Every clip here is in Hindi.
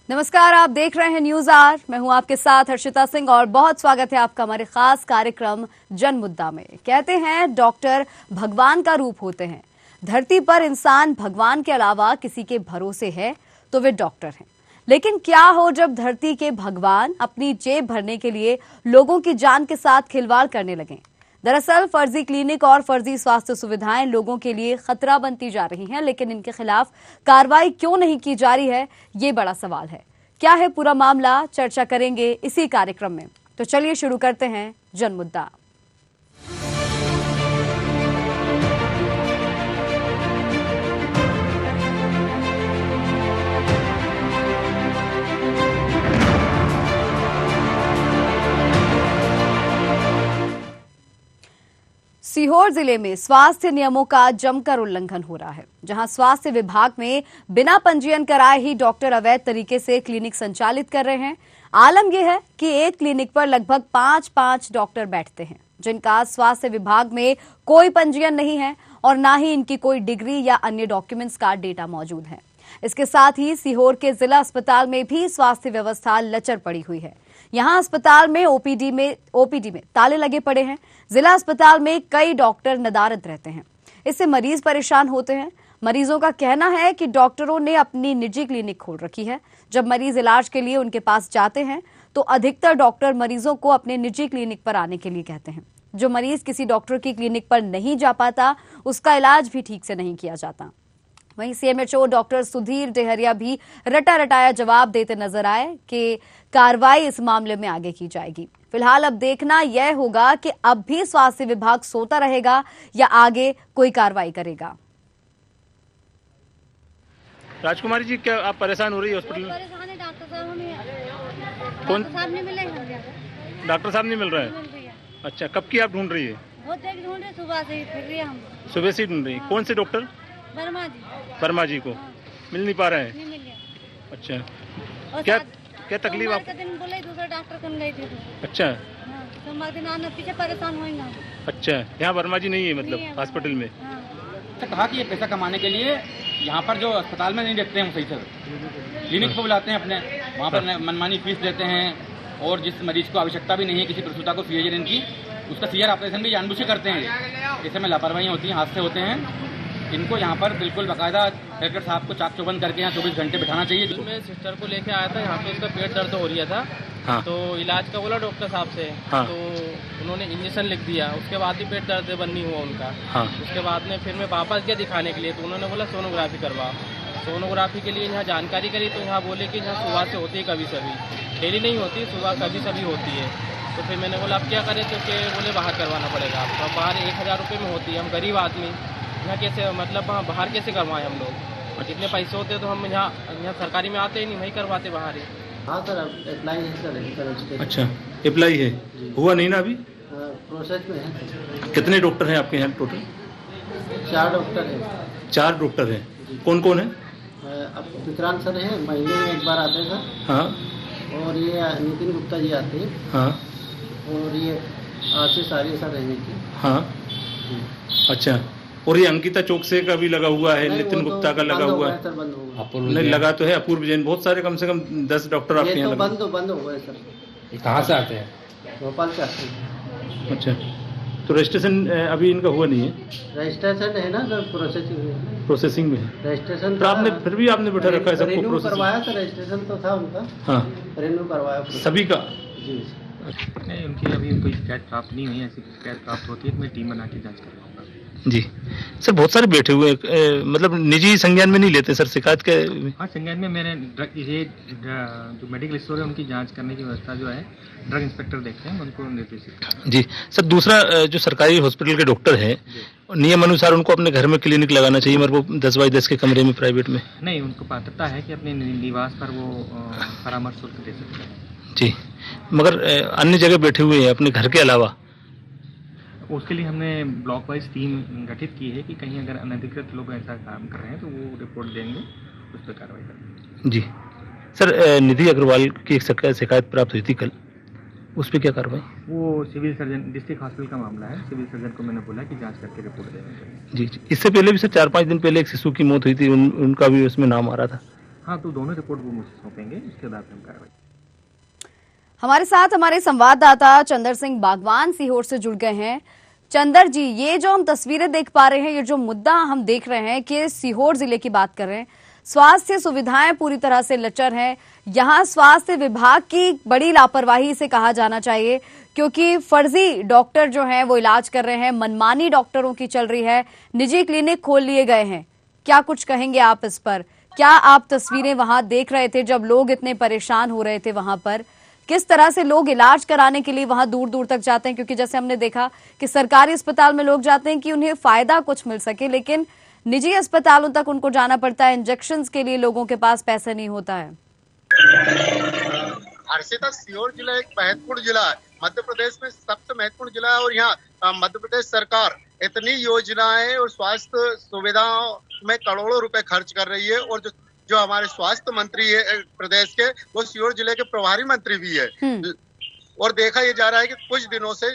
नमस्कार, आप देख रहे हैं न्यूज आर। मैं हूं आपके साथ हर्षिता सिंह और बहुत स्वागत है आपका हमारे खास कार्यक्रम जन मुद्दा में। कहते हैं डॉक्टर भगवान का रूप होते हैं। धरती पर इंसान भगवान के अलावा किसी के भरोसे है तो वे डॉक्टर हैं। लेकिन क्या हो जब धरती के भगवान अपनी जेब भरने के लिए लोगों की जान के साथ खिलवाड़ करने लगें। दरअसल फर्जी क्लिनिक और फर्जी स्वास्थ्य सुविधाएं लोगों के लिए खतरा बनती जा रही हैं, लेकिन इनके खिलाफ कार्रवाई क्यों नहीं की जा रही है, ये बड़ा सवाल है। क्या है पूरा मामला, चर्चा करेंगे इसी कार्यक्रम में। तो चलिए शुरू करते हैं जन मुद्दा। सीहोर जिले में स्वास्थ्य नियमों का जमकर उल्लंघन हो रहा है, जहां स्वास्थ्य विभाग में बिना पंजीयन कराए ही डॉक्टर अवैध तरीके से क्लिनिक संचालित कर रहे हैं। आलम यह है कि एक क्लिनिक पर लगभग 5-5 डॉक्टर बैठते हैं, जिनका स्वास्थ्य विभाग में कोई पंजीयन नहीं है और ना ही इनकी कोई डिग्री या अन्य डॉक्यूमेंट्स का डेटा मौजूद है। इसके साथ ही सीहोर के जिला अस्पताल में भी स्वास्थ्य व्यवस्था लचर पड़ी हुई है। यहां अस्पताल में ओपीडी में ताले लगे पड़े हैं। जिला अस्पताल में कई डॉक्टर नदारद रहते हैं। इससे मरीज परेशान होते हैं। मरीजों का कहना है कि डॉक्टरों ने अपनी निजी क्लिनिक खोल रखी है। जब मरीज इलाज के लिए उनके पास जाते हैं तो अधिकतर डॉक्टर मरीजों को अपने निजी क्लिनिक पर आने के लिए कहते हैं। जो मरीज किसी डॉक्टर की क्लिनिक पर नहीं जा पाता, उसका इलाज भी ठीक से नहीं किया जाता। वहीं सीएमएचओ डॉक्टर सुधीर डेहरिया भी रटा रटाया जवाब देते नजर आए कि कार्रवाई इस मामले में आगे की जाएगी। फिलहाल अब देखना यह होगा कि अब भी स्वास्थ्य विभाग सोता रहेगा या आगे कोई कार्रवाई करेगा। राजकुमारी जी, क्या आप परेशान हो रही है हॉस्पिटल में? परेशान है डॉक्टर साहब, हमें कौन? डॉक्टर साहब नहीं मिल रहे हैं। डॉक्टर साहब नहीं मिल रहा है? अच्छा, कब की आप ढूंढ रही है? बहुत देर ढूंढ रहे, सुबह से ही फिर रही है हम। सुबह से ही ढूंढ रही है। कौन से डॉक्टर? वर्मा जी को मिल नहीं पा रहे हैं? नहीं मिल गया। अच्छा, क्या तकलीफ आप? दिन बोले दूसरा डॉक्टर कौन गई थी तो। अच्छा, सोमवार दिन आना, पीछे परेशान होएंगे। अच्छा, यहाँ वर्मा जी नहीं है मतलब हॉस्पिटल में? कहा कि ये पैसा कमाने के लिए यहाँ पर जो अस्पताल में नहीं देखते हैं सही से, क्लिनिक को बुलाते हैं अपने, वहाँ पर मनमानी फीस लेते हैं और जिस मरीज को आवश्यकता भी नहीं है किसी प्रसूता को सीजर इनकी, उसका सीजर ऑपरेशन भी जानबूझ के करते हैं। ऐसे में लापरवाही होती है, हादसे होते हैं। इनको यहाँ पर बिल्कुल बाकायदा कलेक्टर साहब को चाक चौबंद करके यहाँ 24 घंटे बिठाना चाहिए। मैं सिस्टर को लेके आया था, यहाँ पे उसका पेट दर्द हो रहा था। हाँ। तो इलाज का बोला डॉक्टर साहब से। हाँ। तो उन्होंने इंजेक्शन लिख दिया, उसके बाद ही पेट दर्द बंद नहीं हुआ उनका। हाँ। उसके बाद में फिर मैं वापस गया दिखाने के लिए, तो उन्होंने बोला सोनोग्राफी करवा। सोनोग्राफी के लिए यहाँ जानकारी करी तो यहाँ बोले कि यहाँ सुबह से होती है, कभी सभी, डेली नहीं होती, सुबह कभी सभी होती है। तो फिर मैंने बोला अब क्या करें, तो बोले बाहर करवाना पड़ेगा आपको। अब बाहर 1000 रुपये में होती है, हम गरीब आदमी, यहाँ कैसे मतलब बाहर कैसे करवाएं हम लोग? और जितने पैसे होते तो हम यहाँ सरकारी में आते ही नहीं, वही करवाते बाहर ही। हाँ सर, अप्लाई है सर। अच्छा, अप्लाई है, हुआ नहीं ना अभी? प्रोसेस में है। कितने डॉक्टर हैं आपके यहाँ टोटल? 4 डॉक्टर हैं। 4 डॉक्टर हैं। कौन कौन है? अब विक्रांत सर हैं, महीने में एक बार आते हैं सर। हाँ। और ये नितिन गुप्ता जी आते हैं। हाँ। और ये आशीष आर्य सर रहेंगे की। हाँ। अच्छा, और ये अंकिता चौकसे का भी लगा हुआ है, नितिन गुप्ता का लगा हुआ है? नहीं, लगा तो है अपूर्व जैन, बहुत सारे, कम से कम 10 डॉक्टर आपके यहाँ बंद हो गए सर। ये कहाँ से आते हैं? भोपाल से आते हैं। अच्छा, तो रजिस्ट्रेशन अभी इनका हुआ नहीं है? रजिस्ट्रेशन है ना सर, प्रोसेसिंग में है रजिस्ट्रेशन। तो आपने फिर भी आपने बैठा रखा है सबको? रिन्यू करवाया सर, रजिस्ट्रेशन तो था उनका। हाँ, रिन्यू करवाया सभी का? जी। नहीं, उनकी अभी कोई शिकायत प्राप्त नहीं हुई है। ऐसी शिकायत प्राप्त होती है तो मैं टीम बना के जांच करवाऊंगा। जी सर, बहुत सारे बैठे हुए मतलब निजी संज्ञान में नहीं लेते सर शिकायत के? हाँ, संज्ञान में मैंने ये जो मेडिकल स्टोर है उनकी जांच करने की व्यवस्था जो है ड्रग इंस्पेक्टर देखते हैं, उनको निर्देशित। जी सर, दूसरा जो सरकारी हॉस्पिटल के डॉक्टर हैं, नियम अनुसार उनको अपने घर में क्लिनिक लगाना चाहिए, मगर वो 10x10 के कमरे में प्राइवेट में नहीं, उनको पात्रता है कि अपने निवास पर वो परामर्श शुल्क दे सकते हैं। जी, मगर अन्य जगह बैठे हुए हैं अपने घर के अलावा। उसके लिए हमने ब्लॉक वाइज टीम गठित की है कि कहीं अगर अनधिकृत लोग ऐसा काम कर रहे हैं तो वो रिपोर्ट देंगे, उस पर कार्रवाई करेंगे। जी सर, निधि अग्रवाल की एक शिकायत प्राप्त हुई थी कल, उस पर क्या कार्रवाई? वो सिविल सर्जन, डिस्ट्रिक्ट हॉस्पिटल का मामला है, सिविल सर्जन को मैंने बोला कि जांच करके रिपोर्ट देने। जी, इससे पहले भी सर 4-5 दिन पहले एक शिशु की मौत हुई थी, उनका भी उसमें नाम आ रहा था। हाँ, तो दोनों रिपोर्ट वो मुझे सौंपेंगे, उसके बाद हम कार्रवाई। हमारे साथ हमारे संवाददाता चंदर सिंह बागवान सीहोर से जुड़ गए हैं। चंदर जी, ये जो हम तस्वीरें देख पा रहे हैं, ये जो मुद्दा हम देख रहे हैं कि सीहोर जिले की बात कर रहे हैं, स्वास्थ्य सुविधाएं पूरी तरह से लचर हैं। यहाँ स्वास्थ्य विभाग की बड़ी लापरवाही से कहा जाना चाहिए, क्योंकि फर्जी डॉक्टर जो हैं वो इलाज कर रहे हैं, मनमानी डॉक्टरों की चल रही है, निजी क्लिनिक खोल लिए गए हैं। क्या कुछ कहेंगे आप इस पर? क्या आप तस्वीरें वहां देख रहे थे जब लोग इतने परेशान हो रहे थे? वहां पर किस तरह से लोग इलाज कराने के लिए वहां दूर दूर तक जाते हैं? क्योंकि जैसे हमने देखा कि सरकारी अस्पताल में लोग जाते हैं कि उन्हें फायदा कुछ मिल सके, लेकिन निजी अस्पतालों तक उनको जाना पड़ता है। इंजेक्शंस के लिए लोगों के पास पैसे नहीं होता है। हर्षिता, सीहोर जिला एक महत्वपूर्ण जिला है, मध्य प्रदेश में सबसे महत्वपूर्ण जिला है। और यहाँ मध्य प्रदेश सरकार इतनी योजनाएं और स्वास्थ्य सुविधाओं में करोड़ों रुपए खर्च कर रही है। और जो हमारे स्वास्थ्य मंत्री है प्रदेश के, वो सीहोर जिले के प्रभारी मंत्री भी है। और देखा ये जा रहा है कि कुछ दिनों से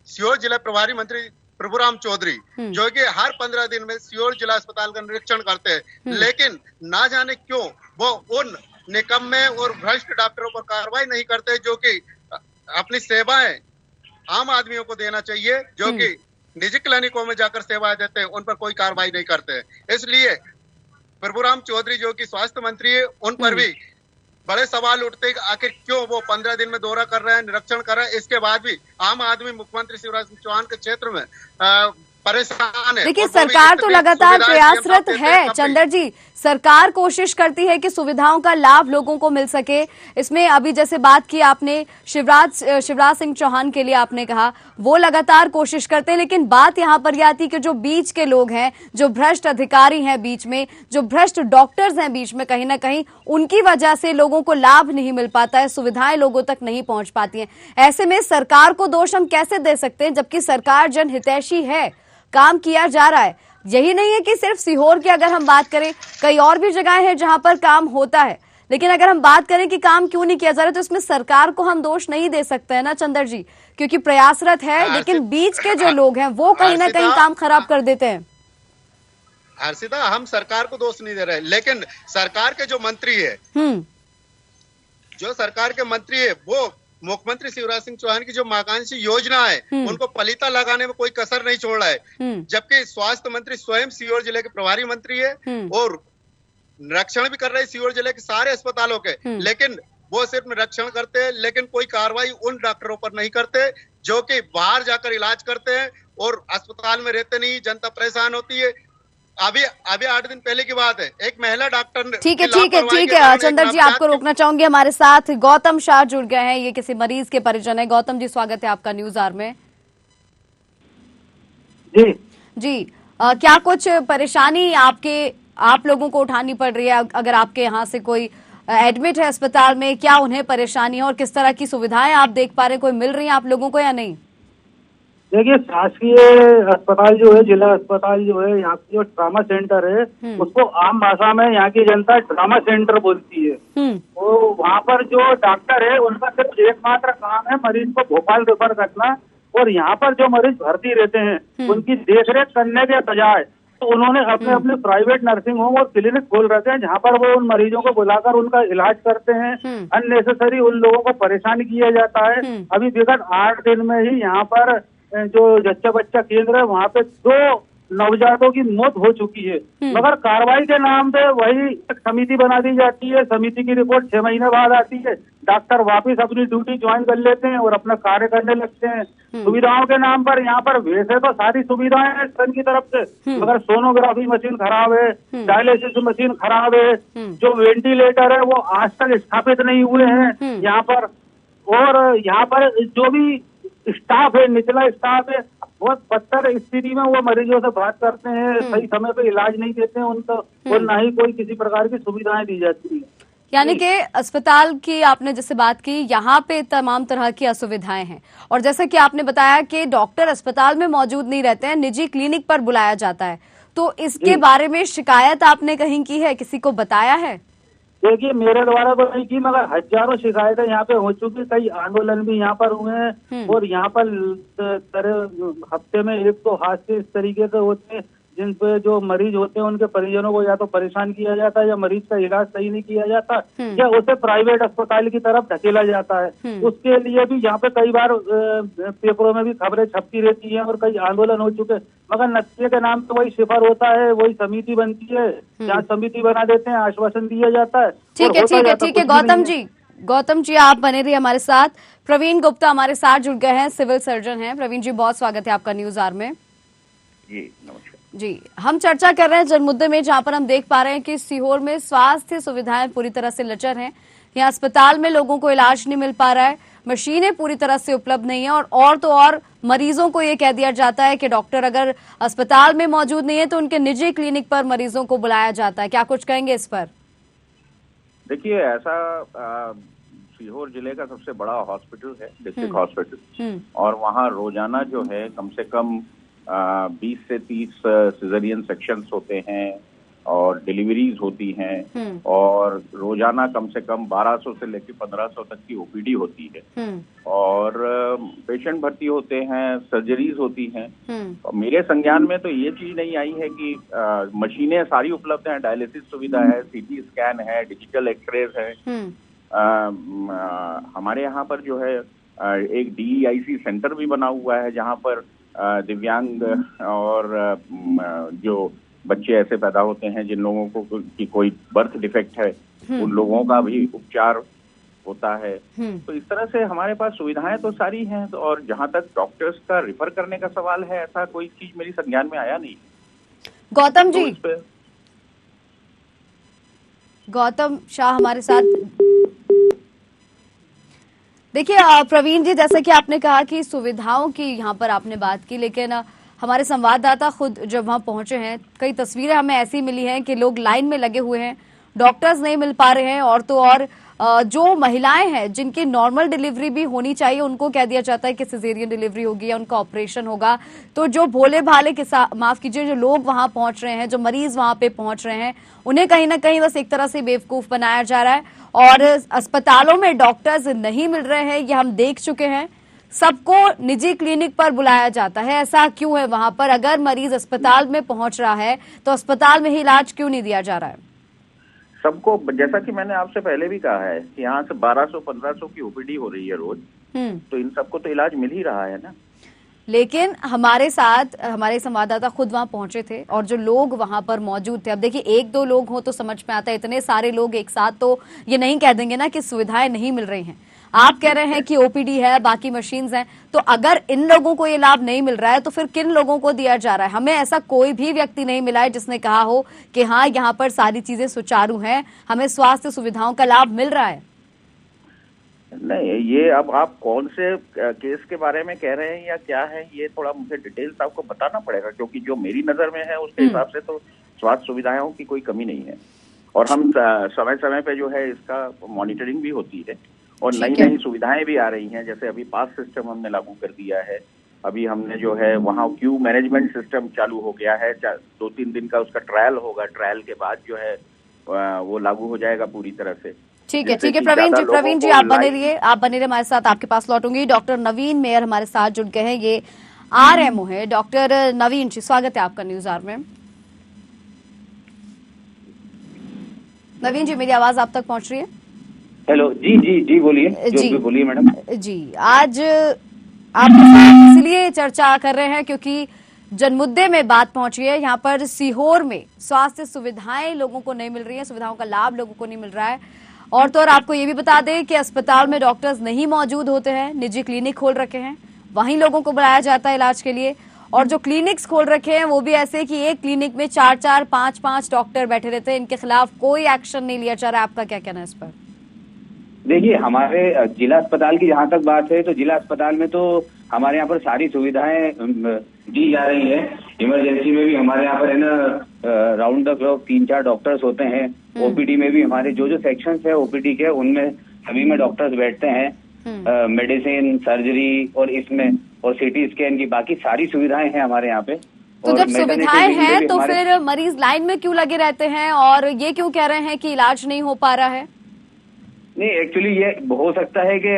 सीहोर जिला प्रभारी मंत्री प्रभुराम चौधरी, जो कि हर 15 दिन में सीहोर जिला अस्पताल का निरीक्षण करते हैं, लेकिन ना जाने क्यों वो उन निकम्मे और भ्रष्ट डॉक्टरों पर कार्रवाई नहीं करते, जो कि अपनी सेवाएं आम आदमियों को देना चाहिए, जो कि निजी क्लिनिकों में जाकर सेवाएं देते हैं, उन पर कोई कार्रवाई नहीं करते। इसलिए प्रभुराम चौधरी जो कि स्वास्थ्य मंत्री है, उन पर भी बड़े सवाल उठते हैं। आखिर क्यों वो 15 दिन में दौरा कर रहे हैं, निरीक्षण कर रहे हैं, इसके बाद भी आम आदमी मुख्यमंत्री शिवराज सिंह चौहान के क्षेत्र में परेशान है। देखिए, सरकार तो लगातार प्रयासरत है चंदर जी, सरकार कोशिश करती है कि सुविधाओं का लाभ लोगों को मिल सके। इसमें अभी जैसे बात की आपने शिवराज सिंह चौहान के लिए, आपने कहा वो लगातार कोशिश करते हैं, लेकिन बात यहाँ पर यह आती है कि जो बीच के लोग हैं, जो भ्रष्ट अधिकारी हैं बीच में, जो भ्रष्ट डॉक्टर्स हैं बीच में, कहीं ना कहीं उनकी वजह से लोगों को लाभ नहीं मिल पाता है, सुविधाएं लोगों तक नहीं पहुंच पाती हैं। ऐसे में सरकार को दोष हम कैसे दे सकते हैं, जबकि सरकार जनहितैषी है, काम किया जा रहा है। यही नहीं है कि सिर्फ सीहोर की अगर हम बात करें, कई और भी जगहें हैं जहां पर काम होता है, लेकिन अगर हम बात करें कि काम क्यों नहीं किया जा रहा, तो इसमें सरकार को हम दोष नहीं दे सकते हैं ना चंदर जी, क्योंकि प्रयासरत है, लेकिन बीच के जो लोग हैं वो कहीं ना कहीं काम खराब कर देते हैं। हर्षिता, हम सरकार को दोष नहीं दे रहे, लेकिन सरकार के जो मंत्री है, वो मुख्यमंत्री शिवराज सिंह चौहान की जो महत्वाकांक्षी योजना है, उनको पलीता लगाने में कोई कसर नहीं छोड़ रहा है। जबकि स्वास्थ्य मंत्री स्वयं सीहोर जिले के प्रभारी मंत्री है और निरीक्षण भी कर रहे हैं सीहोर जिले के सारे अस्पतालों के, लेकिन वो सिर्फ निरीक्षण करते हैं, लेकिन कोई कार्रवाई उन डॉक्टरों पर नहीं करते जो कि बाहर जाकर इलाज करते हैं और अस्पताल में रहते नहीं, जनता परेशान होती है। अभी 8 दिन पहले की बात है, एक महिला डॉक्टर ठीक है चंदर जी, आपको रोकना चाहूंगी। हमारे साथ गौतम शाह जुड़ गए हैं, ये किसी मरीज के परिजन है। गौतम जी, स्वागत है आपका न्यूज आवर में। जी क्या कुछ परेशानी आप लोगों को उठानी पड़ रही है? अगर आपके यहाँ से कोई एडमिट है अस्पताल में, क्या उन्हें परेशानी है और किस तरह की सुविधाएं आप देख पा रहे हैं, कोई मिल रही है आप लोगों को या नहीं? देखिए, शासकीय अस्पताल जो है, जिला अस्पताल जो है, यहाँ की जो ट्रामा सेंटर है, उसको आम भाषा में यहाँ की जनता ट्रामा सेंटर बोलती है। तो वहाँ पर जो डॉक्टर है, उनका सिर्फ एकमात्र काम है मरीज को भोपाल रेफर करना, और यहाँ पर जो मरीज भर्ती रहते हैं उनकी देखरेख करने के बजाय तो उन्होंने अपने अपने प्राइवेट नर्सिंग होम और क्लिनिक खोल रखे हैं, जहाँ पर वो उन मरीजों को बुलाकर उनका इलाज करते हैं। अननेसेसरी उन लोगों को परेशान किया जाता है। अभी विगत 8 दिन में ही यहाँ पर जो जच्चा बच्चा केंद्र है, वहाँ पे 2 नवजातों की मौत हो चुकी है, मगर कार्रवाई के नाम पे वही एक समिति बना दी जाती है। समिति की रिपोर्ट 6 महीने बाद आती है, डॉक्टर वापस अपनी ड्यूटी ज्वाइन कर लेते हैं और अपना कार्य करने लगते हैं। सुविधाओं के नाम पर यहाँ पर वैसे तो सारी सुविधाएं हैं सन की तरफ से, मगर सोनोग्राफी मशीन खराब है, डायलिसिस मशीन खराब है, जो वेंटिलेटर है वो आज तक स्थापित नहीं हुए हैं यहाँ पर। और यहाँ पर जो भी स्टाफ है, निचला स्टाफ है, बहुत बदतर स्थिति में वो मरीजों से बात करते हैं, सही समय पे इलाज नहीं देते हैं उनको, और ना ही कोई किसी प्रकार की सुविधाएं दी जाती है। यानी कि अस्पताल की आपने जैसे बात की, यहाँ पे तमाम तरह की असुविधाएं हैं, और जैसा कि आपने बताया कि डॉक्टर अस्पताल में मौजूद नहीं रहते हैं, निजी क्लिनिक पर बुलाया जाता है, तो इसके बारे में शिकायत आपने कहीं की है, किसी को बताया है? देखिए, मेरे द्वारा तो नहीं की, मगर हजारों शिकायतें यहाँ पे हो चुकी, कई आंदोलन भी यहाँ पर हुए हैं, और यहाँ पर हफ्ते में 1 तो हादसे इस तरीके से होते हैं जिन पे जो मरीज होते हैं उनके परिजनों को या तो परेशान किया जाता है, या मरीज का इलाज सही नहीं किया जाता, या उसे प्राइवेट अस्पताल की तरफ धकेला जाता है। उसके लिए भी यहाँ पे कई बार पेपरों में भी खबरें छपती रहती हैं और कई आंदोलन हो चुके, मगर नतीजे के नाम पे वही सिफर होता है, वही समिति बनती है, जांच समिति बना देते हैं, आश्वासन दिया जाता है। ठीक है गौतम जी आप बने रहिए हमारे साथ। प्रवीण गुप्ता हमारे साथ जुड़ गए हैं, सिविल सर्जन हैं। प्रवीण जी बहुत स्वागत है आपका न्यूज आवर में। जी नमस्कार जी, हम चर्चा कर रहे हैं जन मुद्दे में, जहां पर हम देख पा रहे हैं कि सीहोर में स्वास्थ्य सुविधाएं पूरी तरह से लचर हैं। यहाँ अस्पताल में लोगों को इलाज नहीं मिल पा रहा है, मशीनें पूरी तरह से उपलब्ध नहीं है, और तो और मरीजों को ये कह दिया जाता है कि डॉक्टर अगर अस्पताल में मौजूद नहीं है तो उनके निजी क्लिनिक पर मरीजों को बुलाया जाता है। क्या कुछ कहेंगे इस पर? देखिए, ऐसा सीहोर जिले का सबसे बड़ा हॉस्पिटल है, डिस्ट्रिक्ट हॉस्पिटल, और वहाँ रोजाना जो है कम से कम 20 से 30 सिजेरियन सेक्शंस होते हैं और डिलीवरीज होती हैं, और रोजाना कम से कम 1200 से लेकर 1500 तक की ओपीडी होती है, और पेशेंट भर्ती होते हैं, सर्जरीज होती हैं। और मेरे संज्ञान में तो ये चीज नहीं आई है कि मशीनें सारी उपलब्ध हैं, डायलिसिस सुविधा है, सीटी स्कैन है, डिजिटल एक्सरेज है। हमारे यहाँ पर जो है एक DEIC सेंटर भी बना हुआ है, जहाँ पर दिव्यांग और जो बच्चे ऐसे पैदा होते हैं जिन लोगों को की कोई बर्थ डिफेक्ट है, उन लोगों का भी उपचार होता है। तो इस तरह से हमारे पास सुविधाएं तो सारी हैं, और जहां तक डॉक्टर्स का रिफर करने का सवाल है, ऐसा कोई चीज मेरी संज्ञान में आया नहीं। गौतम जी, गौतम शाह हमारे साथ। देखिए प्रवीण जी, जैसे कि आपने कहा कि सुविधाओं की यहाँ पर आपने बात की, लेकिन हमारे संवाददाता खुद जब वहां पहुंचे हैं, कई तस्वीरें हमें ऐसी मिली हैं कि लोग लाइन में लगे हुए हैं, डॉक्टर्स नहीं मिल पा रहे हैं, और तो और जो महिलाएं हैं जिनकी नॉर्मल डिलीवरी भी होनी चाहिए उनको कह दिया जाता है कि सिजेरियन डिलीवरी होगी या उनका ऑपरेशन होगा। तो जो भोले भाले माफ कीजिए, जो लोग वहां पहुंच रहे हैं, जो मरीज वहां पे पहुंच रहे हैं, उन्हें कहीं ना कहीं बस एक तरह से बेवकूफ बनाया जा रहा है, और अस्पतालों में डॉक्टर्स नहीं मिल रहे हैं, ये हम देख चुके हैं। सबको निजी क्लिनिक पर बुलाया जाता है, ऐसा क्यों है वहां पर? अगर मरीज अस्पताल में पहुंच रहा है तो अस्पताल में ही इलाज क्यों नहीं दिया जा रहा है? सबको, जैसा कि मैंने आपसे पहले भी कहा है कि यहाँ से 1200-1500 की ओपीडी हो रही है रोज, तो इन सबको तो इलाज मिल ही रहा है ना। लेकिन हमारे साथ हमारे संवाददाता खुद वहां पहुंचे थे, और जो लोग वहां पर मौजूद थे, अब देखिए 1-2 लोग हो तो समझ में आता है, इतने सारे लोग एक साथ तो ये नहीं कह देंगे ना कि सुविधाएं नहीं मिल रही हैं। आप कह रहे हैं कि ओपीडी है, बाकी मशीन्स हैं, तो अगर इन लोगों को ये लाभ नहीं मिल रहा है तो फिर किन लोगों को दिया जा रहा है? हमें ऐसा कोई भी व्यक्ति नहीं मिला है जिसने कहा हो कि हाँ यहाँ पर सारी चीजें सुचारू हैं, हमें स्वास्थ्य सुविधाओं का लाभ मिल रहा है। नहीं, ये अब आप कौन से केस के बारे में कह रहे हैं या क्या है, ये थोड़ा मुझे डिटेल्स आपको बताना पड़ेगा, क्योंकि जो मेरी नजर में है उसके हिसाब से तो स्वास्थ्य सुविधाओं की कोई कमी नहीं है, और हम समय समय पे जो है इसका मॉनिटरिंग भी होती है, और नई नई सुविधाएं भी आ रही हैं। जैसे अभी पास सिस्टम हमने लागू कर दिया है, अभी हमने जो है वहाँ क्यू मैनेजमेंट सिस्टम चालू हो गया है, 2-3 दिन का उसका ट्रायल होगा, ट्रायल के बाद जो है वो लागू हो जाएगा पूरी तरह से। ठीक है प्रवीण जी आप बने रहिए हमारे साथ, आपके पास लौटूंगी। डॉक्टर नवीन मेयर हमारे साथ जुड़ गए हैं, ये RMO है। डॉक्टर नवीन जी, स्वागत है आपका न्यूज आवर में। नवीन जी, मेरी आवाज आप तक पहुंच रही है? हेलो, जी बोलिए मैडम। जी, आज आपके साथ इसलिए चर्चा कर रहे हैं क्योंकि जनमुद्दे में बात पहुंची है। यहाँ पर सीहोर में स्वास्थ्य सुविधाएं लोगों को नहीं मिल रही है, सुविधाओं का लाभ लोगों को नहीं मिल रहा है, और तो और आपको ये भी बता दें कि अस्पताल में डॉक्टर्स नहीं मौजूद होते हैं, निजी क्लिनिक खोल रखे हैं, वहीं लोगों को बुलाया जाता है इलाज के लिए, और जो क्लिनिक्स खोल रखे हैं वो भी ऐसे कि एक क्लिनिक में 4-4, 5-5 डॉक्टर बैठे रहते हैं, इनके खिलाफ कोई एक्शन नहीं लिया जा रहा है। आपका क्या कहना है इस पर? देखिए, हमारे जिला अस्पताल की जहाँ तक बात है तो जिला अस्पताल में तो हमारे यहाँ पर सारी सुविधाएं दी जा रही है। इमरजेंसी में भी हमारे यहाँ पर है ना राउंड द क्लॉक 3-4 डॉक्टर्स होते हैं। ओपीडी में भी हमारे जो सेक्शंस है ओपीडी के, उनमें सभी में डॉक्टर्स बैठते हैं। मेडिसिन, सर्जरी और इसमें और सीटी स्कैन की बाकी सारी सुविधाएं हैं हमारे यहाँ पे। तो जब सुविधाएं हैं तो फिर मरीज लाइन में क्यों लगे रहते हैं, और ये क्यों कह रहे हैं कि इलाज नहीं हो पा रहा है? नहीं, एक्चुअली ये हो सकता है कि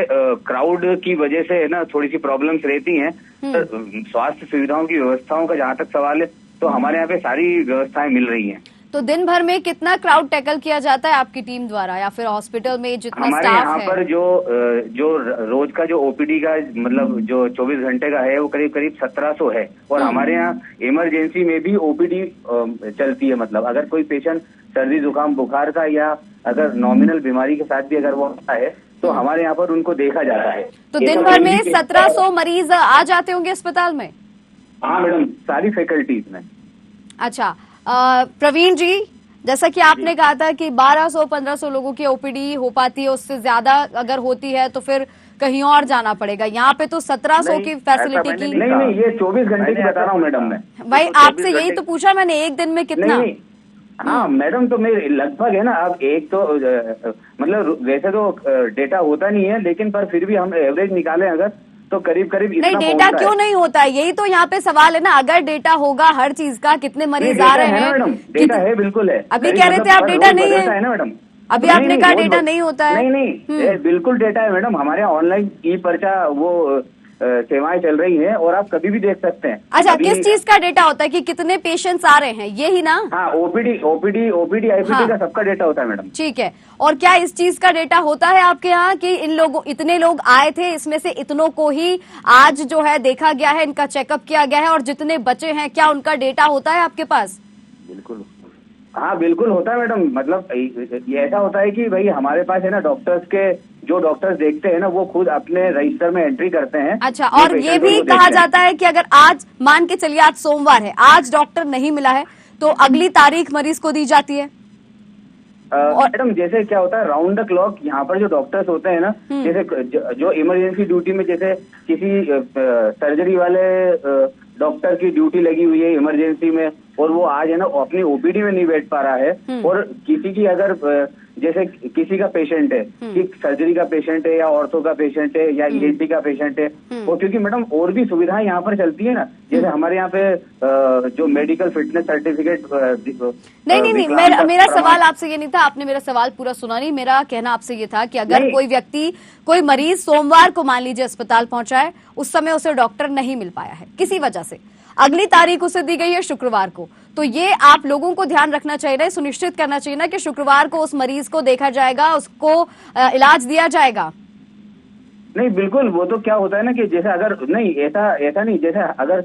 क्राउड की वजह से है ना थोड़ी सी प्रॉब्लम्स रहती हैं। स्वास्थ्य सुविधाओं की व्यवस्थाओं का जहाँ तक सवाल है तो हमारे यहाँ पे सारी व्यवस्थाएं मिल रही हैं। तो दिन भर में कितना क्राउड टैकल किया जाता है आपकी टीम द्वारा, या फिर हॉस्पिटल में जितना हमारे स्टाफ यहाँ है? पर जो रोज का जो ओपीडी का मतलब जो 24 घंटे का है वो करीब 1700 है। और हमारे यहाँ इमरजेंसी में भी ओपीडी चलती है। मतलब अगर कोई पेशेंट सर्दी जुकाम बुखार का या अगर नॉमिनल बीमारी के साथ भी अगर वो आता है तो हमारे यहाँ पर उनको देखा जाता है। तो दिन भर में 1700 मरीज आ जाते होंगे अस्पताल में? हाँ मैडम, सारी फैकल्टीज में। अच्छा प्रवीण जी, जैसा कि आपने कहा था कि 1200-1500 लोगों की ओपीडी हो पाती है, उससे ज्यादा अगर होती है तो फिर कहीं और जाना पड़ेगा। यहाँ पे तो 1700 की फैसिलिटी की नहीं, ये 24 घंटे की बता रहा हूँ मैडम मैं। भाई आपसे यही तो पूछा मैंने, एक दिन में कितना? नहीं, हाँ मैडम, तो मेरे लगभग है ना। अब एक तो मतलब वैसे तो डेटा होता नहीं है, लेकिन पर फिर भी हम एवरेज निकालें अगर तो करीब इतना नहीं, डेटा क्यों नहीं होता है? यही तो यहाँ पे सवाल है ना। अगर डेटा होगा हर चीज का, कितने मरीज आ रहे हैं मैडम, डेटा है, बिल्कुल है। अभी कह रहे थे आप डेटा नहीं है ना मैडम, अभी आपने कहा डेटा नहीं होता है। नहीं, बिल्कुल डेटा है मैडम। हमारे यहाँ ऑनलाइन ई पर्चा वो सेवाएं चल रही हैं और आप कभी भी देख सकते हैं। अच्छा, किस चीज का डेटा होता है कि कितने पेशेंट्स आ रहे हैं, ये ही ना? हाँ, ओपीडी आईपीडी का सबका डेटा होता है मैडम। ठीक है। और क्या इस चीज का डेटा होता है आपके यहाँ कि इतने लोग आए थे, इसमें से इतनों को ही आज जो है देखा गया है, इनका चेकअप किया गया है, और जितने बचे हैं क्या उनका डेटा होता है आपके पास? बिल्कुल, हाँ बिल्कुल होता है मैडम। मतलब ये ऐसा होता है कि भाई हमारे पास है ना डॉक्टर्स के जो डॉक्टर्स देखते हैं ना वो खुद अपने रजिस्टर में एंट्री करते हैं। अच्छा, और ये भी कहा जाता है कि अगर आज मान के चलिए आज सोमवार है, आज डॉक्टर नहीं मिला है तो अगली तारीख मरीज को दी जाती है? मैडम जैसे क्या होता है, राउंड द क्लॉक यहाँ पर जो डॉक्टर्स होते हैं ना, जैसे जो इमरजेंसी ड्यूटी में, जैसे किसी सर्जरी वाले डॉक्टर की ड्यूटी लगी हुई है इमरजेंसी में और वो आज है ना अपनी ओपीडी में नहीं बैठ पा रहा है, और किसी की अगर जैसे किसी का पेशेंट है कि सर्जरी का पेशेंट है या ऑर्थो का पेशेंट है या ईएनटी का पेशेंट है, और क्योंकि मैडम और भी सुविधाएं यहाँ पर चलती है ना, जैसे हमारे यहाँ पे जो मेडिकल फिटनेस सर्टिफिकेट। नहीं, मेरा सवाल आपसे ये नहीं था, आपने मेरा सवाल पूरा सुना नहीं। मेरा कहना आपसे ये था कि अगर कोई मरीज सोमवार को मान लीजिए अस्पताल पहुंचा है, उस समय उसे डॉक्टर नहीं मिल पाया है किसी वजह से, अगली तारीख उसे दी गई है शुक्रवार को, तो ये आप लोगों को ध्यान रखना चाहिए ना, सुनिश्चित करना चाहिए ना कि शुक्रवार को उस मरीज को देखा जाएगा, उसको इलाज दिया जाएगा। नहीं बिल्कुल, वो तो क्या होता है ना कि जैसे अगर नहीं ऐसा नहीं, जैसे अगर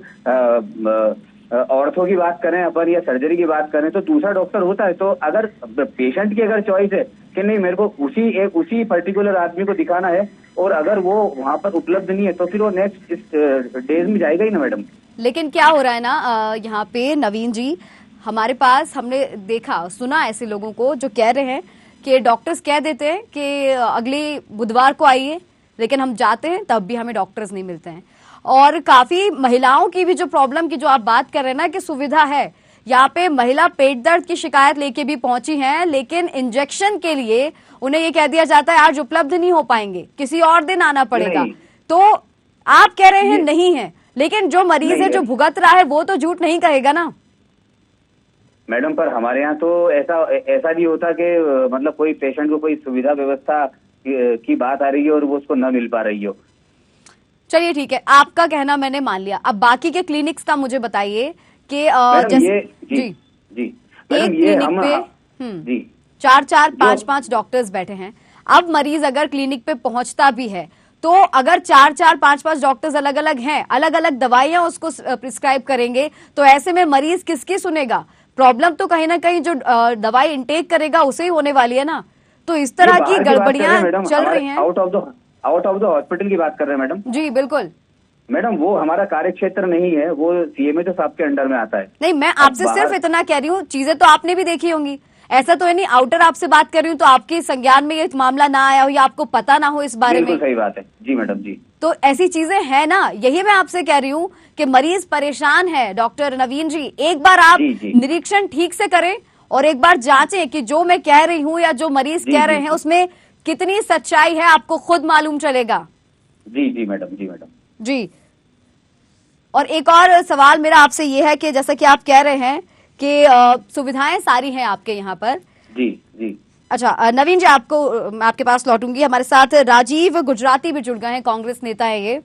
ऑर्थो की बात करें अपन या सर्जरी की बात करें तो दूसरा डॉक्टर होता है। तो अगर पेशेंट की अगर चॉइस है कि नहीं मेरे को उसी पर्टिकुलर आदमी को दिखाना है और अगर वो वहाँ पर उपलब्ध नहीं है तो फिर वो नेक्स्ट डेज में जाएगा ही ना मैडम। लेकिन क्या हो रहा है ना यहाँ पे नवीन जी, हमारे पास हमने देखा सुना ऐसे लोगों को जो कह रहे हैं कि डॉक्टर्स कह देते हैं कि अगले बुधवार को आइए, लेकिन हम जाते हैं तब भी हमें डॉक्टर्स नहीं मिलते हैं। और काफी महिलाओं की भी जो प्रॉब्लम की जो आप बात कर रहे हैं ना कि सुविधा है, यहाँ पे महिला पेट दर्द की शिकायत लेके भी पहुंची हैं, लेकिन इंजेक्शन के लिए उन्हें ये कह दिया जाता है आज उपलब्ध नहीं हो पाएंगे, किसी और दिन आना पड़ेगा। तो आप कह रहे हैं नहीं है, लेकिन जो मरीज है जो भुगत रहा है वो तो झूठ नहीं कहेगा ना मैडम। पर हमारे यहाँ तो ऐसा नहीं होता कि मतलब कोई पेशेंट को कोई सुविधा व्यवस्था की बात आ रही है और वो उसको न मिल पा रही हो। चलिए ठीक है, आपका कहना मैंने मान लिया। अब बाकी के क्लिनिक्स का मुझे बताइए कि जैसे जी एक क्लिनिक पे 4-4, 5-5 डॉक्टर्स बैठे हैं। अब मरीज अगर क्लिनिक पे पहुंचता भी है तो अगर 4-4, 5-5 डॉक्टर्स अलग अलग हैं, अलग अलग दवाइयां उसको प्रिस्क्राइब करेंगे, तो ऐसे में मरीज किसकी सुनेगा? प्रॉब्लम तो कहीं ना कहीं जो दवाई इंटेक करेगा उसे ही होने वाली है ना। तो इस तरह की गड़बड़ियां चल रही हैं। आउट ऑफ द हॉस्पिटल की बात कर रहे हैं मैडम। जी बिल्कुल मैडम, वो हमारा कार्य क्षेत्र नहीं है, वो सीएमए तो आपके अंडर में आता है। नहीं, मैं आपसे सिर्फ इतना कह रही हूँ, चीजें तो आपने भी देखी होंगी, ऐसा तो है नहीं आउटर आपसे बात कर रही हूँ तो आपके संज्ञान में ये मामला ना आया हो या आपको पता ना हो इस बारे में। सही बात है जी मैडम जी। तो ऐसी चीजें हैं ना, यही मैं आपसे कह रही हूँ कि मरीज परेशान है। डॉक्टर नवीन जी, एक बार आप निरीक्षण ठीक से करें और एक बार जांचें कि जो मैं कह रही हूँ या जो मरीज कह रहे हैं उसमें कितनी सच्चाई है, आपको खुद मालूम चलेगा। जी मैडम, जी मैडम जी। और एक और सवाल मेरा आपसे ये है कि जैसा कि आप कह रहे हैं कि सुविधाएं सारी हैं आपके यहाँ पर। जी। अच्छा नवीन जी, आपके पास लौटूंगी। हमारे साथ राजीव गुजराती भी जुड़ गए हैं, कांग्रेस नेता है ये।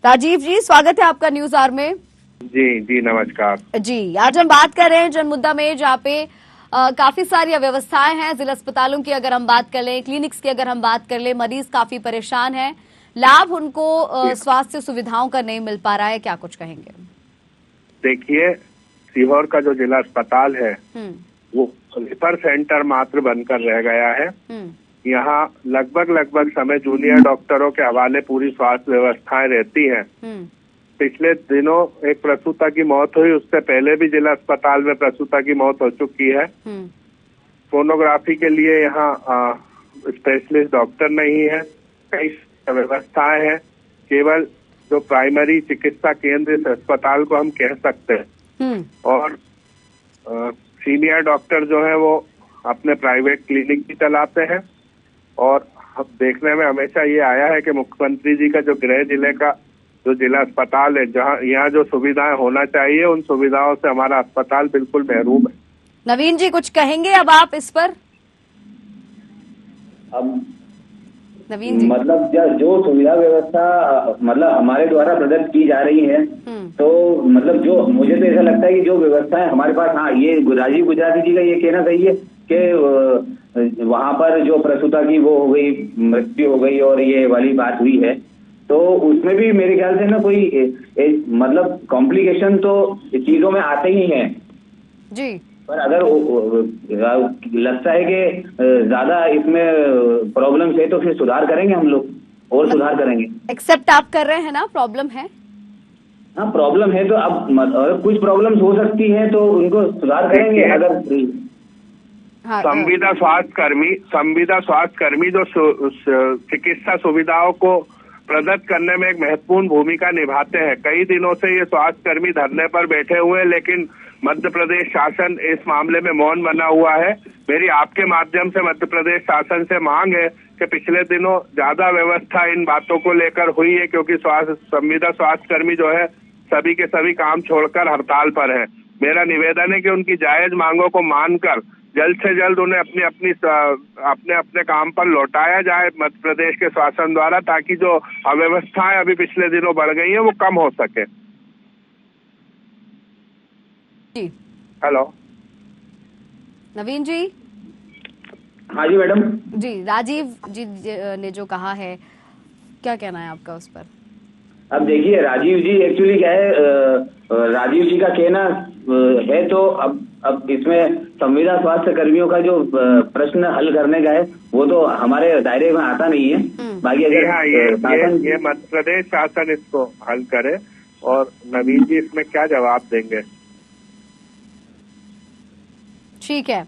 राजीव जी, स्वागत है आपका न्यूज आवर में। जी जी नमस्कार जी। आज हम बात कर रहे हैं जनमुद्दा में, जहाँ पे काफी सारी अव्यवस्थाएं हैं। जिला अस्पतालों की अगर हम बात कर लें, क्लिनिक्स की अगर हम बात कर लें, मरीज काफी परेशान हैं, लाभ उनको स्वास्थ्य सुविधाओं का नहीं मिल पा रहा है, क्या कुछ कहेंगे? देखिए, सीहोर का जो जिला अस्पताल है वो स्लीपर सेंटर मात्र बनकर रह गया है। यहाँ लगभग समय जूनियर डॉक्टरों के हवाले पूरी स्वास्थ्य व्यवस्थाएं रहती हैं। पिछले दिनों एक प्रसूता की मौत हुई, उससे पहले भी जिला अस्पताल में प्रसूता की मौत हो चुकी है। सोनोग्राफी के लिए यहाँ स्पेशलिस्ट डॉक्टर नहीं है, कई व्यवस्थाएं हैं। केवल जो प्राइमरी चिकित्सा केंद्र इस अस्पताल को हम कह सकते हैं, और सीनियर डॉक्टर जो है वो अपने प्राइवेट क्लिनिक भी चलाते हैं। और देखने में हमेशा ये आया है कि मुख्यमंत्री जी का जो गृह जिले का जो जिला अस्पताल है, जहाँ यहाँ जो सुविधाएं होना चाहिए, उन सुविधाओं से हमारा अस्पताल बिल्कुल महरूम है। नवीन जी कुछ कहेंगे अब आप इस पर? अब नवीन जी, मतलब जो सुविधा व्यवस्था मतलब हमारे द्वारा प्रदत्त की जा रही है, तो मतलब जो मुझे तो ऐसा लगता है कि जो व्यवस्थाएं हमारे पास, हाँ ये राजीव गुजराती जी का ये कहना सही है कि वहां पर जो प्रसूता की वो हो गई, मृत्यु हो गई और ये वाली बात हुई है, तो उसमें भी मेरे ख्याल से ना कोई मतलब कॉम्प्लिकेशन तो चीजों में आते ही हैं जी। पर अगर लगता है कि ज्यादा इसमें प्रॉब्लम है तो फिर सुधार करेंगे हम लोग, और सुधार करेंगे। एक्सेप्ट आप कर रहे हैं ना, प्रॉब्लम है? हाँ प्रॉब्लम है, तो अब अगर कुछ प्रॉब्लम्स हो सकती है तो उनको सुधार करेंगे। अगर संविदा स्वास्थ्य कर्मी जो चिकित्सा सुविधाओं को प्रदत्त करने में एक महत्वपूर्ण भूमिका निभाते हैं, कई दिनों से ये स्वास्थ्य कर्मी धरने पर बैठे हुए हैं, लेकिन मध्य प्रदेश शासन इस मामले में मौन बना हुआ है। मेरी आपके माध्यम से मध्य प्रदेश शासन से मांग है कि पिछले दिनों ज्यादा व्यवस्था इन बातों को लेकर हुई है, क्योंकि संविदा स्वास्थ्य कर्मी जो है सभी के सभी काम छोड़कर हड़ताल पर है। मेरा निवेदन है कि उनकी जायज मांगों को मानकर जल्द से जल्द उन्हें अपने काम पर लौटाया जाए मध्य प्रदेश के शासन द्वारा, ताकि जो अव्यवस्थाएं अभी पिछले दिनों बढ़ गई हैं वो कम हो सके। जी हेलो नवीन जी। हाँ जी मैडम। जी राजीव जी ने जो कहा है, क्या कहना है आपका उस पर? अब देखिए राजीव जी एक्चुअली क्या है, राजीव जी का कहना है, तो अब इसमें संविदा स्वास्थ्य कर्मियों का जो प्रश्न हल करने का है वो तो हमारे दायरे में आता नहीं है। बाकी अगर ये मध्य प्रदेश शासन इसको हल करे, और नवीन जी इसमें क्या जवाब देंगे? ठीक है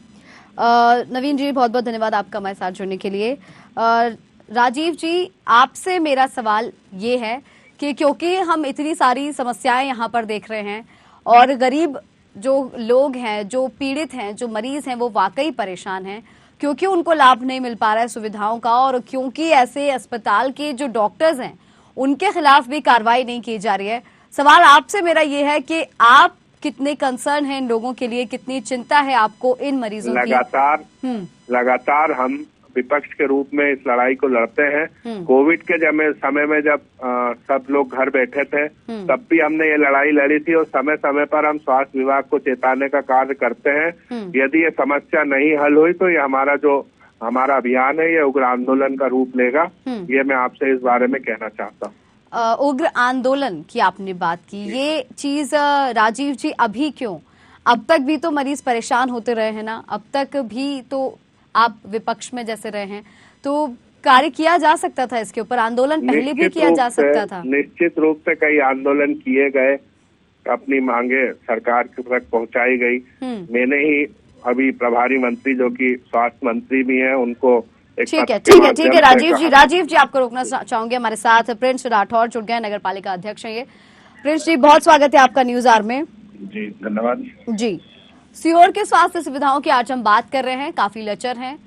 नवीन जी, बहुत बहुत धन्यवाद आपका हमारे साथ जुड़ने के लिए। राजीव जी, आपसे मेरा सवाल ये है कि क्योंकि हम इतनी सारी समस्याएं यहाँ पर देख रहे हैं, और गरीब जो लोग हैं, जो पीड़ित हैं, जो मरीज हैं, वो वाकई परेशान हैं, क्योंकि उनको लाभ नहीं मिल पा रहा है सुविधाओं का, और क्योंकि ऐसे अस्पताल के जो डॉक्टर्स हैं उनके खिलाफ भी कार्रवाई नहीं की जा रही है। सवाल आपसे मेरा ये है कि आप कितने कंसर्न हैं इन लोगों के लिए, कितनी चिंता है आपको इन मरीजों की? लगातार हम विपक्ष के रूप में इस लड़ाई को लड़ते हैं। कोविड के समय में जब सब लोग घर बैठे थे, तब भी हमने ये लड़ाई लड़ी थी, और समय समय पर हम स्वास्थ्य विभाग को चेताने का कार्य करते हैं। यदि ये समस्या नहीं हल हुई तो ये हमारा अभियान है, ये उग्र आंदोलन का रूप लेगा। ये मैं आपसे इस बारे में कहना चाहता हूँ। उग्र आंदोलन की आपने बात की, ये चीज राजीव जी अभी क्यों? अब तक भी तो मरीज परेशान होते रहे हैं ना, अब तक भी तो आप विपक्ष में जैसे रहे हैं, तो कार्य किया जा सकता था इसके ऊपर, आंदोलन पहले भी किया जा सकता था। निश्चित रूप से कई आंदोलन किए गए, अपनी मांगे सरकार तक पहुंचाई गई। मैंने ही अभी प्रभारी मंत्री जो कि स्वास्थ्य मंत्री भी हैं, उनको ठीक है राजीव जी आपको रोकना चाहूंगे। हमारे साथ प्रिंस राठौर जुड़ गए, नगर पालिका अध्यक्ष हैं ये। प्रिंस जी, बहुत स्वागत है आपका न्यूज आवर में। जी धन्यवाद जी। सीहोर के स्वास्थ्य सुविधाओं की आज हम बात कर रहे हैं, काफी लचर हैं।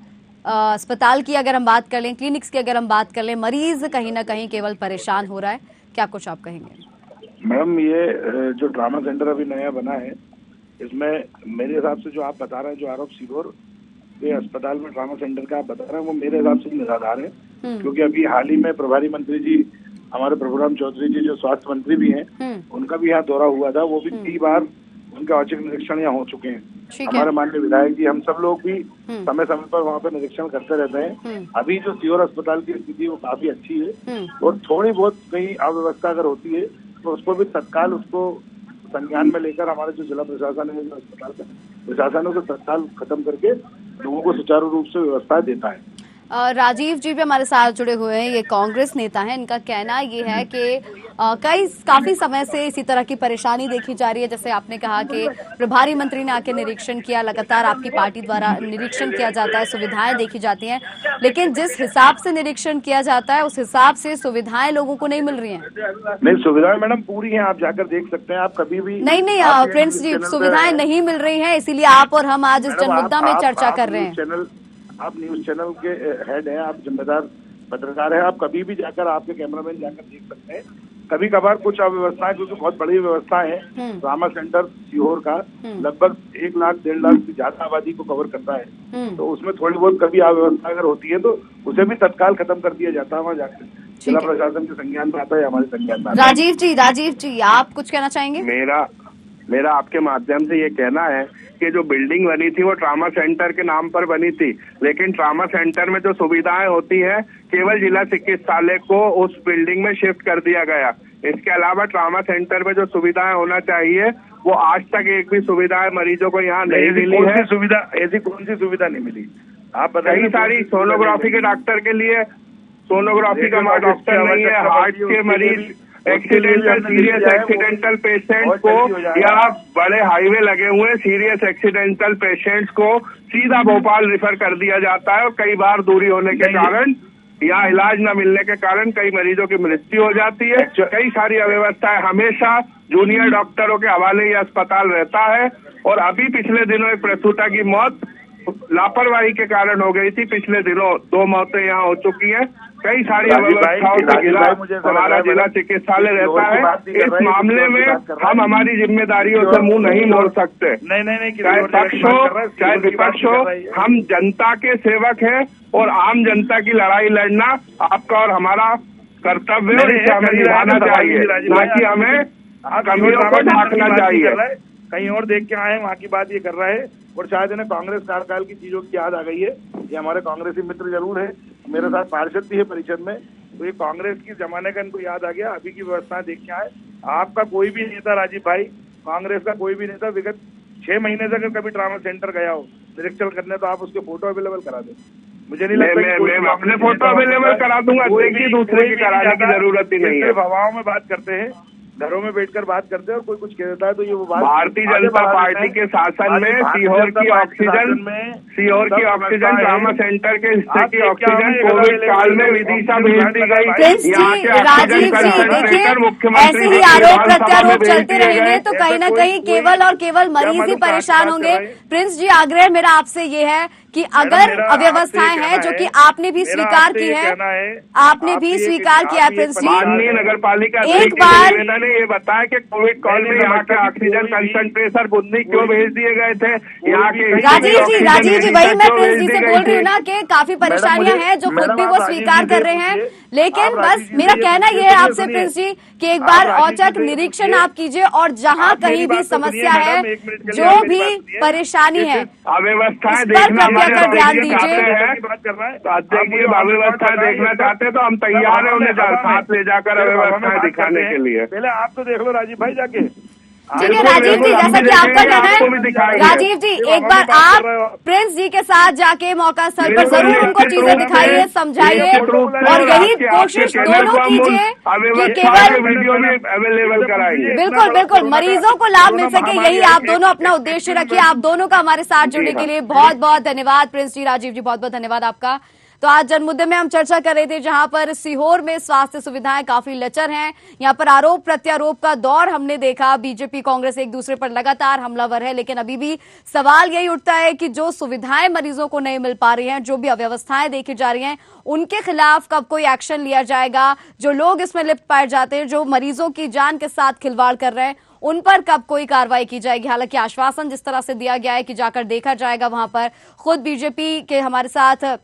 अस्पताल की अगर हम बात कर लें, क्लिनिक्स की अगर हम बात कर लें, मरीज कहीं ना कहीं केवल परेशान हो रहा है, क्या कुछ आप कहेंगे? मैडम, ये जो ट्रामा सेंटर अभी नया बना है, इसमें मेरे हिसाब से जो आप बता रहे हैं, जो आरोप सीहोर के अस्पताल में ट्रामा सेंटर का आप बता रहे हैं, वो मेरे हिसाब से निराधार है। क्योंकि अभी हाल ही में प्रभारी मंत्री जी हमारे प्रभुराम चौधरी जी जो स्वास्थ्य मंत्री भी हैं, उनका भी यहाँ दौरा हुआ था। वो भी 3 बार उनके औचक निरीक्षण यहाँ हो चुके हैं। हमारे माननीय विधायक जी, हम सब लोग भी समय समय पर वहाँ पे निरीक्षण करते रहते हैं। अभी जो सीहोर अस्पताल की स्थिति वो काफी अच्छी है और थोड़ी बहुत कहीं अव्यवस्था अगर होती है तो उसको भी तत्काल उसको संज्ञान में लेकर हमारे जो जिला प्रशासन है, जो अस्पताल का प्रशासन है, उसे तत्काल खत्म करके लोगों को सुचारू रूप से व्यवस्था देता है। राजीव जी भी हमारे साथ जुड़े हुए हैं, ये कांग्रेस नेता हैं। इनका कहना ये है कि काफी समय से इसी तरह की परेशानी देखी जा रही है। जैसे आपने कहा कि प्रभारी मंत्री ने आके निरीक्षण किया, लगातार आपकी पार्टी द्वारा निरीक्षण किया जाता है, सुविधाएं देखी जाती हैं, लेकिन जिस हिसाब से निरीक्षण किया जाता है उस हिसाब से सुविधाएं लोगों को नहीं मिल रही हैं। नहीं, सुविधाएं मैडम पूरी हैं, आप जाकर देख सकते हैं। आप कभी भी नहीं फ्रेंड्स जी, सुविधाएं नहीं मिल रही है, इसीलिए आप और हम आज इस जनमुद्दा में चर्चा कर रहे हैं। आप न्यूज चैनल के हेड हैं, आप जिम्मेदार पत्रकार हैं, आप कभी भी जाकर, आपके कैमरामैन जाकर देख सकते हैं। कभी कभार कुछ अव्यवस्थाएं, क्योंकि बहुत बड़ी व्यवस्थाएं हैं। ट्रामा सेंटर सीहोर का लगभग 1 लाख 1.5 लाख से ज्यादा आबादी को कवर करता है, तो उसमें थोड़ी बहुत कभी अव्यवस्था अगर होती है तो उसे भी तत्काल खत्म कर दिया जाता है। वहाँ जाकर जिला प्रशासन के संज्ञान में आता है, हमारे संज्ञान में आता है। राजीव जी आप कुछ कहना चाहेंगे? मेरा आपके माध्यम से ये कहना है कि जो बिल्डिंग बनी थी वो ट्रामा सेंटर के नाम पर बनी थी, लेकिन ट्रामा सेंटर में जो सुविधाएं होती है केवल जिला चिकित्सालय को उस बिल्डिंग में शिफ्ट कर दिया गया। इसके अलावा ट्रामा सेंटर में जो सुविधाएं होना चाहिए वो आज तक एक भी सुविधाएं मरीजों को यहाँ नहीं मिली है। ऐसी कौन सी सुविधा नहीं मिली? आप कई सारी सोनोग्राफी के डॉक्टर के लिए सोनोग्राफी का डॉक्टर नहीं है, हार्ट के मरीज, एक्सीडेंटल सीरियस एक्सीडेंटल पेशेंट को या बड़े हाईवे लगे हुए सीरियस एक्सीडेंटल पेशेंट्स को सीधा भोपाल रेफर कर दिया जाता है और कई बार दूरी होने के कारण या इलाज न मिलने के कारण कई मरीजों की मृत्यु हो जाती है। कई सारी अव्यवस्थाएं हमेशा जूनियर डॉक्टरों के हवाले ये अस्पताल रहता है और अभी पिछले दिनों एक प्रसूता की मौत लापरवाही के कारण हो गई थी। पिछले दिनों 2 मौतें यहाँ हो चुकी हैं। कई सारी अव्यवस्थाओं से हमारा जिला चिकित्सालय रहता है। इस मामले में हम हमारी जिम्मेदारियों से मुंह नहीं मोड़ सकते। नहीं, चाहे पक्ष हो चाहे विपक्ष हो, हम जनता के सेवक हैं और आम जनता की लड़ाई लड़ना आपका और हमारा कर्तव्य है। इसे हमें निभाना चाहिए, ना कि हमें कमियों को ढांकना चाहिए। कहीं और देख के आए वहाँ की बात ये कर रहा है और शायद इन्हें कांग्रेस कार्यकाल की चीजों की याद आ गई है। ये हमारे कांग्रेसी मित्र जरूर है, मेरे साथ पार्षद भी है परिषद में, तो ये कांग्रेस की जमाने का इनको याद आ गया। अभी की व्यवस्था देख के आए। आपका कोई भी नेता, राजीव भाई, कांग्रेस का कोई भी नेता विगत 6 महीने से अगर कभी ट्रामा सेंटर गया हो निरीक्षण करने तो आप उसके फोटो अवेलेबल करा दो। मुझे नहीं लगता मैं अपने फोटो अवेलेबल करा दूंगा, दूसरे की कराने की जरूरत ही नहीं है। हवाओं में बात करते हैं, घरों में बैठकर बात करते हैं और कोई कुछ कह देता है तो ये वो बात भारतीय जनता पार्टी के शासन में सीहोर की ऑक्सीजन ट्रामा सेंटर के हिस्से की ऑक्सीजन कोविड काल में विदिशा भेज दी गई। यहाँ के ऑक्सीजन कंसंट्रेटर मुख्यमंत्री ऐसे ही आरोप प्रत्यारोप चलते रहेंगे तो कहीं न कहीं केवल और केवल मरीज ही परेशान होंगे। प्रिंस जी, आग्रह मेरा आपसे ये है कि अगर अव्यवस्थाएं हैं जो कि आपने भी स्वीकार की है, आपने भी स्वीकार किया प्रिंस जी, माननीय नगर पालिका एक बार ने ये बताया कि कोविड काल में यहाँ के ऑक्सीजन कंसंट्रेटर बुंदी क्यों भेज दिए गए थे यहाँ के। राजीव जी वही मैं प्रिंस जी से बोल रही हूँ ना कि काफी परेशानियां हैं जो खुद भी वो स्वीकार कर रहे हैं, लेकिन बस मेरा कहना यह है आपसे प्रिंस जी कि एक बार औचक निरीक्षण आप कीजिए और जहाँ कहीं भी समस्या है, जो भी परेशानी है, अव्यवस्थाएं कर ध्यान दीजिए। देखिए, अव्यवस्था देखना चाहते तो हम तैयार हैं उन्हें साथ ले जाकर अव्यवस्थाएं दिखाने के लिए। पहले आप तो देख लो राजीव भाई जाके। ठीक है राजीव जी, जैसा कि आपका कहना है, राजीव जी एक बार आप प्रिंस जी के साथ जाके मौका स्थल पर जरूर उनको चीजें दिखाइए, समझाइए और यही कोशिश दोनों कीजिए कि केवल वीडियो में अवेलेबल कराइए। बिल्कुल मरीजों को लाभ मिल सके, यही आप दोनों अपना उद्देश्य रखिए। आप दोनों का हमारे साथ जुड़ने के लिए बहुत बहुत धन्यवाद प्रिंस जी, राजीव जी, बहुत बहुत धन्यवाद आपका। तो आज जनमुद्दे में हम चर्चा कर रहे थे जहां पर सीहोर में स्वास्थ्य सुविधाएं काफी लचर हैं। यहां पर आरोप प्रत्यारोप का दौर हमने देखा, बीजेपी कांग्रेस एक दूसरे पर लगातार हमलावर है, लेकिन अभी भी सवाल यही उठता है कि जो सुविधाएं मरीजों को नहीं मिल पा रही हैं, जो भी अव्यवस्थाएं देखी जा रही हैं, उनके खिलाफ कब कोई एक्शन लिया जाएगा। जो लोग इसमें लिप्त पाए जाते हैं, जो मरीजों की जान के साथ खिलवाड़ कर रहे हैं, उन पर कब कोई कार्रवाई की जाएगी। हालांकि आश्वासन जिस तरह से दिया गया है कि जाकर देखा जाएगा वहां पर, खुद बीजेपी के हमारे साथ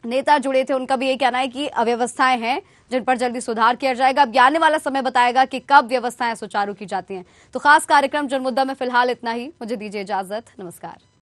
नेता जुड़े थे, उनका भी ये कहना है कि अव्यवस्थाएं हैं जिन पर जल्दी सुधार किया जाएगा। अब आने वाला समय बताएगा कि कब व्यवस्थाएं सुचारू की जाती हैं। तो खास कार्यक्रम जनमुद्दा में फिलहाल इतना ही। मुझे दीजिए इजाजत। नमस्कार।